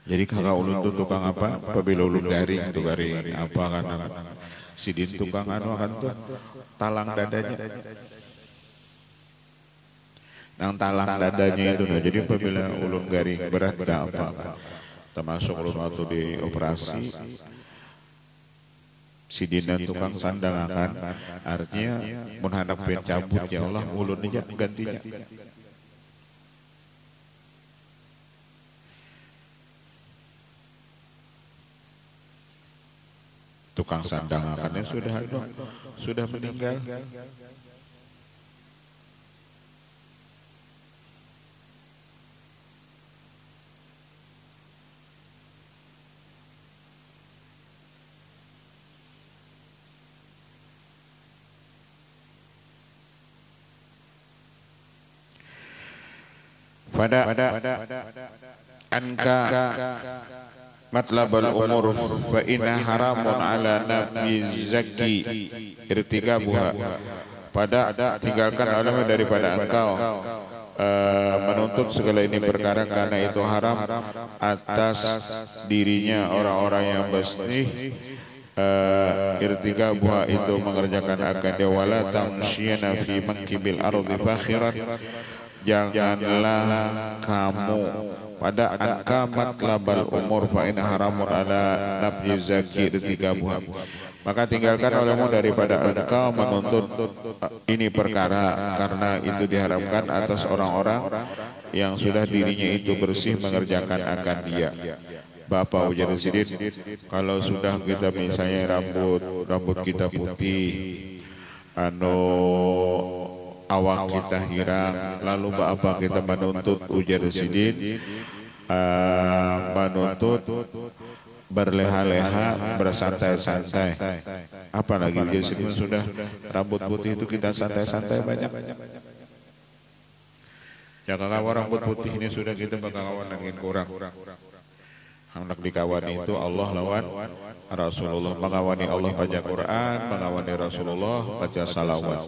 Jadi kakak ulun itu tukang apa? Apabila ulun garing itu garing apa karena sidin tukang akan tuh talang dadanya. Nang talang dadanya itu nah. Jadi apabila ulun garing berat gak apa. Termasuk ulun waktu di operasi. Sidina tukang sandang akan artinya menghadap pencabut ya Allah ulun aja gantinya. Tukang sandang akannya sudah meninggal. Pada anka matlabal umur fa inna haramun ala nabi zaki irtikabuha. Pada tinggalkan oleh daripada engkau menuntut segala ini perkara karena itu haram atas dirinya orang-orang yang bersih irtikabuha itu mengerjakan akan dia wala tamsyina fi mankibil ardi fakhiran. Janganlah kamu pada angka matlabal umur fa in haramun ala nabyi zaki irtikabuha. Maka tinggalkan olehmu daripada engkau menuntut ini perkara karena itu diharapkan atas orang-orang yang sudah dirinya itu bersih mengerjakan akan dia. Bapak ujar sidin, kalau sudah kita misalnya rambut kita putih, awak kita hirang, lalu apa kita menuntut ujar sidin, menuntut berleha-leha, bersantai-santai. Apalagi ujar sidin sudah rambut putih itu kita santai-santai banyak. Jangan kawan rambut putih ini sudah kita bakawan angin kurang. Hendak dikawani itu Allah lawan Rasulullah, mengawani Allah baca Quran, mengawani Rasulullah baca salawat.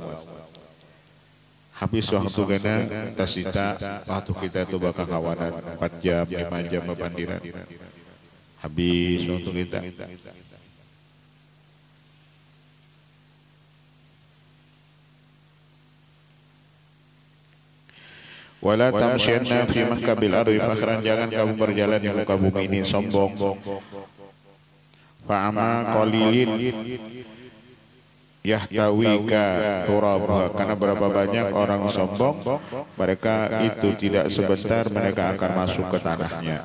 Habis waktu kena tasita waktu kita itu bakal kawanan 4 jam 5 jam bepandiran. Habis waktu kita. Wala tamsyanna fi mahkabil ardi fakhran, jangan kamu berjalan di muka bumi ini sombong. Fa'ama qalilin yahtawika turabha, karena berapa banyak orang sombong mereka itu tidak sebentar mereka akan masuk ke tanahnya.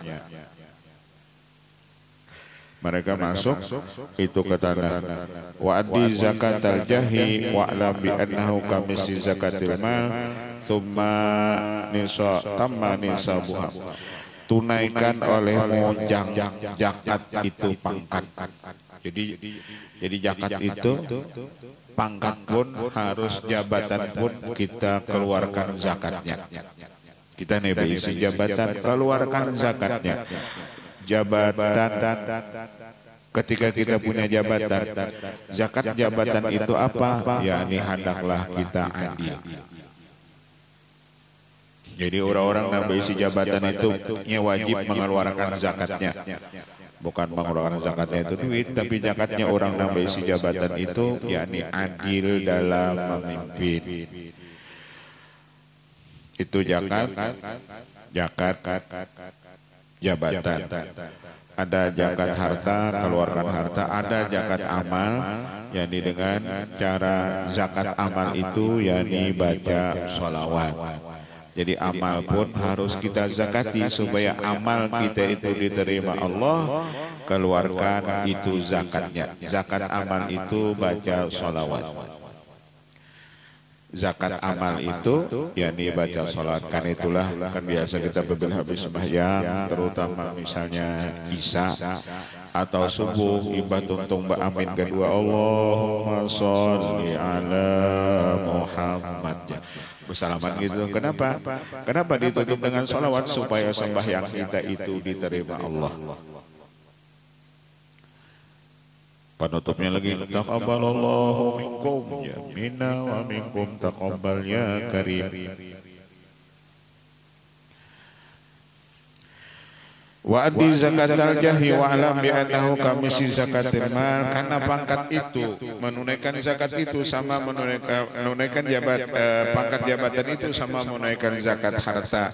Mereka masuk itu ke tanah. Wa addi zakatal jahi wa alam bi annahu kamisi zakatil mal thumma tamma nisabuha. Tunaikan olehmu zakat itu pangkat. Jadi zakat itu pangkat pun harus, jabatan pun kita keluarkan zakatnya. Kita nih isi jabatan keluarkan zakatnya. Jabatan Ketika kita punya jabatan, zakat jabatan itu apa? Yakni hendaklah kita adil. Jadi orang-orang yang berisi jabatan itu wajib mengeluarkan zakatnya. Bukan mengeluarkan zakatnya itu duit, tapi zakatnya orang yang berisi jabatan itu yakni adil dalam memimpin. Itu zakat jabatan. Ada zakat harta, keluarkan harta. Ada zakat amal, yakni dengan cara zakat amal itu yakni baca sholawat. Jadi amal pun harus kita zakati supaya amal kita itu diterima Allah. Keluarkan itu zakatnya. Zakat amal itu baca sholawat. Zakat amal itu yakni baca sholat. Kan itulah kan biasa kita berbeda habis sembahyang, terutama misalnya isya atau subuh ibad tuntung amin kedua Allahumma sholli ala Muhammad. Bersalaman gitu. Kenapa? Kenapa ditutup dengan sholawat? Supaya sembahyang kita itu diterima Allah. Penutupnya lagi, taqabbalallahu minkum ya minna wa minkum taqabbal ya karim. Wa addi zakatal jahi wa alam bi annahu kamisi zakatil mal. Karena pangkat itu, menunaikan zakat itu sama menunaikan pangkat jabatan itu sama menunaikan zakat harta.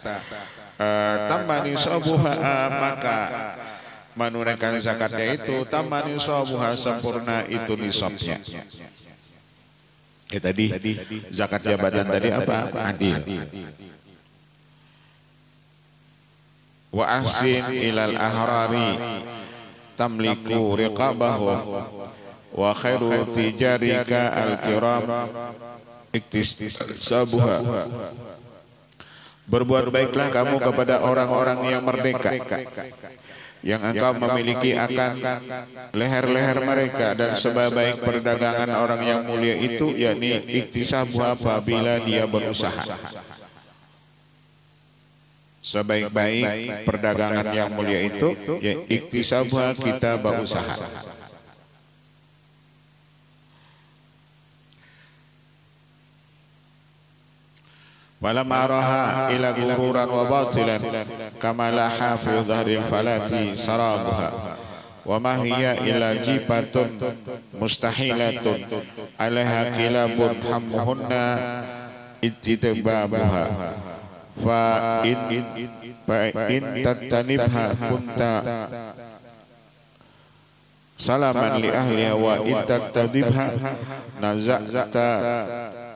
Tambani sabuha, maka menunaikan zakatnya itu tamani sabuha, sempurna itu nisabnya. Tadi zakat jabatan tadi apa? Adil. Wa ahsin ilal ahrari tamliku riqabahum wa khairu tijarika al-kiram iktisabuha. Berbuat baiklah kamu kepada orang-orang yang merdeka, yang engkau memiliki akan leher-leher mereka, dan sebaik perdagangan orang yang mulia itu yakni iktisabuha, apabila dia berusaha. Sebaik-baik perdagangan yang mulia itu ya iktisabuha, kita berusaha. Walam araha ila gururan wa batilan kama la hafi dhahril falati sarabuha wa ma hiya ila jibatun mustahilatun alaiha kilabun hammuhunna ittibabuha fa in tattanibha kunta salaman li ahliha wa in tattadibha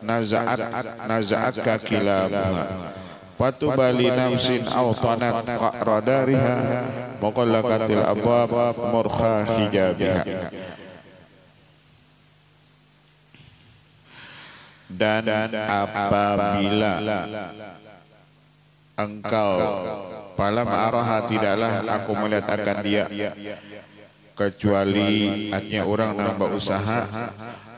naza'atka kilabuha fatubali nafsin awtanat qa'radariha muqallakatil abwab murkha hijabiha. Dan apabila engkau falam araha, tidaklah aku melihat akan dia, kecuali artinya orang nambah usaha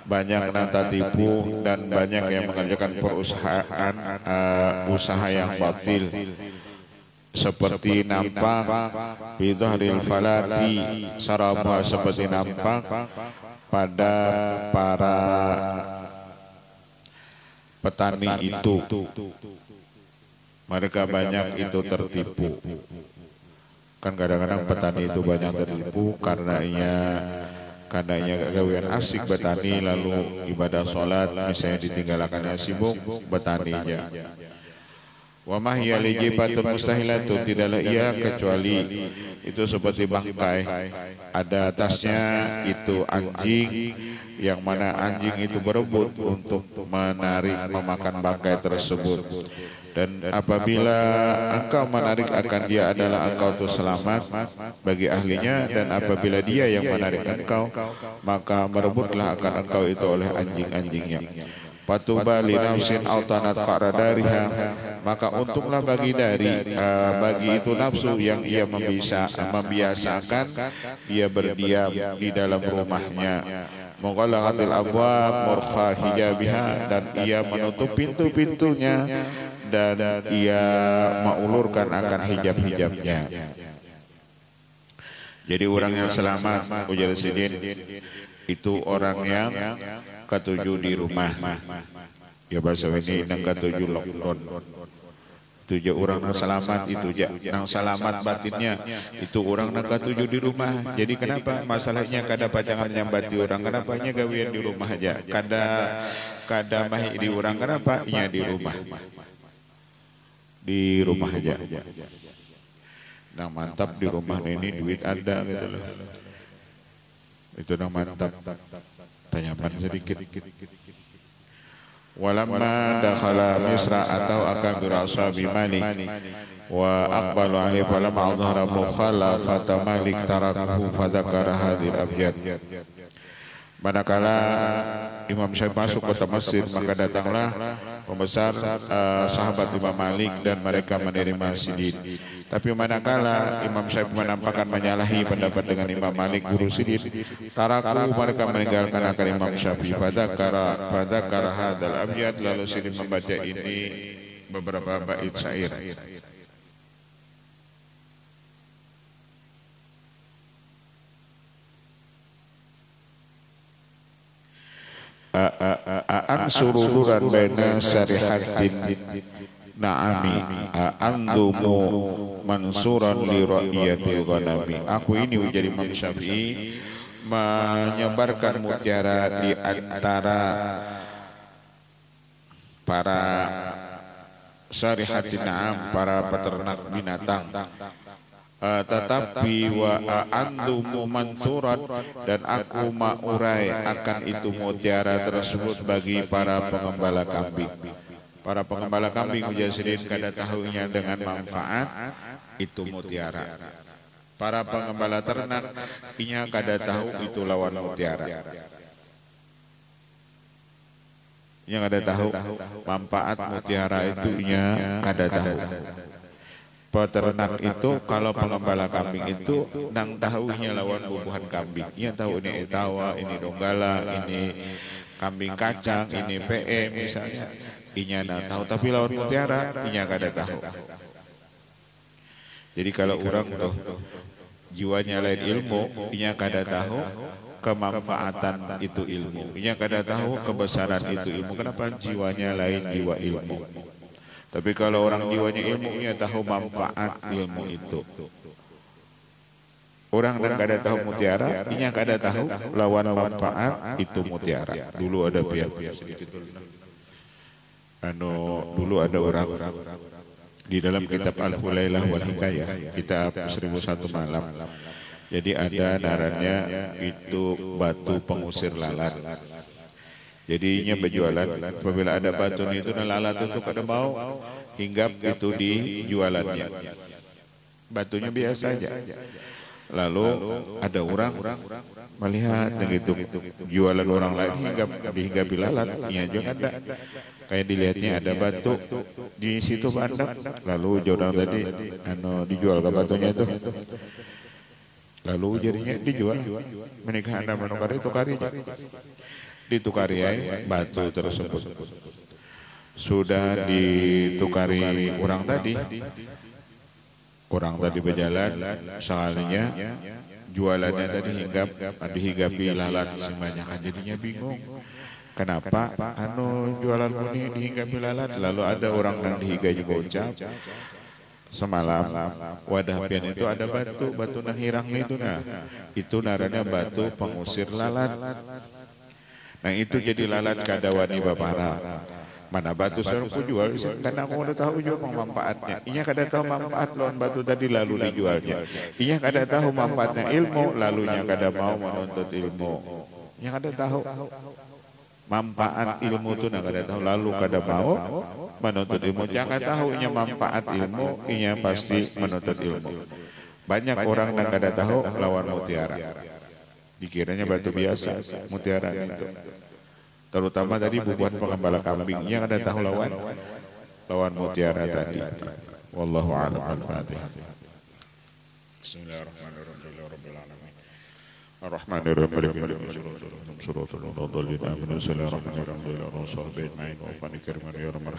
banyak nanta tipu dan banyak yang mengerjakan perusahaan usaha yang batil, seperti nampak bidhahril falati sarabah, seperti nampak pada para petani itu, mereka banyak itu tertipu. Kan kadang-kadang petani itu banyak tertipu karenanya gawean asik petani, lalu ibadah sholat misalnya ditinggalkannya sibuk petaninya. Wa ma hiya lijibatun mustahilatun, tidaklah ia kecuali itu seperti bangkai, ada atasnya itu anjing, yang mana anjing itu berebut untuk menarik memakan bangkai tersebut. Dan apabila engkau menarik akan dia adalah engkau itu selamat bagi ahlinya, dan apabila dia yang menarik engkau maka merebutlah akan engkau itu oleh anjing-anjingnya. Patuba li nafsin autanat qa'radariha, maka untunglah bagi itu nafsu yang ia membiasakan dia berdiam di dalam rumahnya. Mughallaqatil abwab murkha hijabiha, dan ia menutup pintu-pintunya dan ia mengulurkan akan hijab-hijabnya. Jadi orang yang selamat ujar sidin itu orang yang ketujuh di rumah. Ya bahasa ini nang ketujuh lockdown. Tujuh orang yang selamat itu yang selamat batinnya itu orang yang ketujuh di rumah. Jadi kenapa masalahnya kada pacangan nyambati orang, kenapanya gawian di rumah aja, kada mah di orang, kenapa nya di rumah aja. Nah mantap di rumah ini duit ada gitu loh. Itu nah mantap. Tanyapan sedikit. Walamma dakhala Misra atau akan berashabi Malik wa aqbalu alaihi falamma adhara mukhalafata Malik tarakahu fadzakara hadhil abyad. Manakala Imam Syafi'i masuk kota Mesir, maka datanglah pembesar sahabat Imam Malik dan mereka menerima sidin. Tapi manakala Imam Syafi'i menampakkan menyalahi pendapat dengan Imam Malik guru sidin, taraku mereka meninggalkan akan Imam Syafi'i. Fadzakara hadzal abyad, lalu sidin membaca ini beberapa bait syair. Sururan baina syarihatin na'ami andumu mansuran li ra'iyatil ghanami. Aku ini ujar Imam Syafi'i menyebarkan mutiara di antara para syarihatin na'am, para peternak binatang. Tetapi wa andumu mansurat, dan aku maurai akan itu mutiara tersebut bagi para pengembala kambing. Para pengembala kambing mujasirin kada tahunya dengan manfaat itu mutiara. Para pengembala ternak inya kada tahu itu lawan mutiara. Inya kada tahu manfaat mutiara itu inya kada tahu. Peternak itu kalau pengembala kambing itu nang tahunya lawan bubuhan kambing. Ia tahu ini etawa, ini donggala, ini kambing kacang, ini PE misalnya. Inya nang tahu, tapi lawan mutiara inya kada tahu. Jadi kalau orang tuh jiwanya lain ilmu, inya kada tahu kemanfaatan itu ilmu. Inya kada tahu kebesaran itu ilmu. Kenapa jiwanya lain jiwa ilmu? Tapi kalau orang jiwanya ilmunya tahu manfaat ilmu itu. Orang yang kada tahu mutiara, inya kada tahu lawan manfaat itu mutiara. Dulu ada pihak-pihak sedikit. Dulu ada orang di dalam kitab Al-Hulailah wal Hikayah, kitab 1001 malam. Jadi ada narannya itu batu pengusir lalat. Jadinya berjualan, apabila ada batu itu dan lalat itu kada mau hinggap itu di jualannya. Batunya biasa aja. Lalu ada orang melihat begitu jualan orang lain dihinggapi lalat, iya juga ada. Kayak dilihatnya ada batu di situ bandang, lalu jodoh tadi dijual ke batunya itu. Lalu jadinya dijual. Menikah Anda menukar itu karinya. Ditukari batu tersebut. Sudah ditukari orang tadi berjalan sekalinya jualannya tadi dihinggapi lalat sebanyakan, jadinya bingung. Kenapa jualan ini dihinggapi lalat? Lalu ada orang yang dihigai gocap. Semalam wadah pian itu ada batu nang hirang itu itu naranya batu pengusir lalat. Nah itu jadi lalat kadawani bapara. Mana batu seorang ku jual, karena aku udah tahu juga manfaatnya. Inya kada tahu manfaat lawan batu tadi lalu dijualnya. Inya kada tahu manfaatnya ilmu, lalunya kada mau menuntut ilmu. Inya kada tahu manfaat ilmu itu kada tahu, lalu kada mau menuntut ilmu. Jangan tahu inya manfaat ilmu, inya pasti menuntut ilmu. Banyak orang yang kada tahu lawan mutiara. Dikiranya batu biasa, mutiara itu. Terutama tadi bubuhan pengembala kambing yang ada tahu lawan mutiara tadi. Wallahu a'lam. Al-Fatihah. Bismillahirrahmanirrahim. Ar-Rahmanirrahim. Suratul Mudaththhalin. Bismillahirrahmanirrahim.